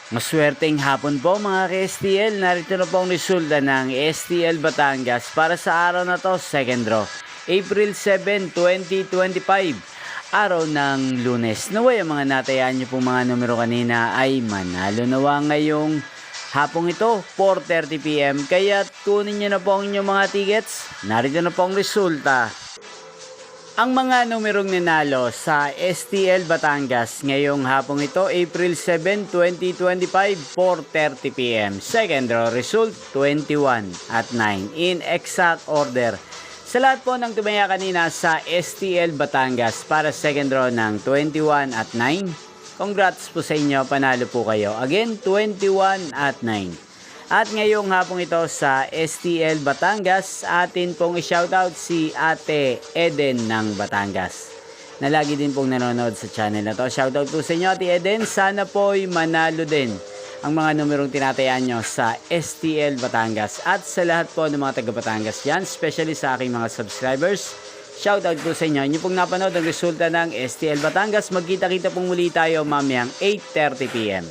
Maswerteng hapon po mga ka-STL. Narito na po ang resulta ng STL Batangas para sa araw na to, second draw. April 7, 2025. Araw ng Lunes. Naway ang mga natayaan nyo pong mga numero kanina ay manalo nawa ngayong hapong ito, 4:30 PM. Kaya kunin nyo na po ang inyong mga tickets. Narito na po ang resulta. Ang mga numerong ninalo sa STL Batangas ngayong hapong ito, April 7, 2025, 4:30 PM. Second draw result, 21 at 9 in exact order. Sa lahat po ng tumaya kanina sa STL Batangas para second draw ng 21 at 9, congrats po sa inyo, panalo po kayo. Again, 21 at 9. At ngayong hapong ito sa STL Batangas, atin pong i-shoutout si Ate Eden ng Batangas, na lagi din pong nanonood sa channel na to. Shoutout po sa inyo, Ate Eden. Sana po'y manalo din ang mga numerong tinatayaan nyo sa STL Batangas. At sa lahat po ng mga taga Batangas yan, especially sa aking mga subscribers, shoutout po sa inyo. Inyo pong napanood ang resulta ng STL Batangas. Magkita-kita pong muli tayo mamayang 8:30 PM.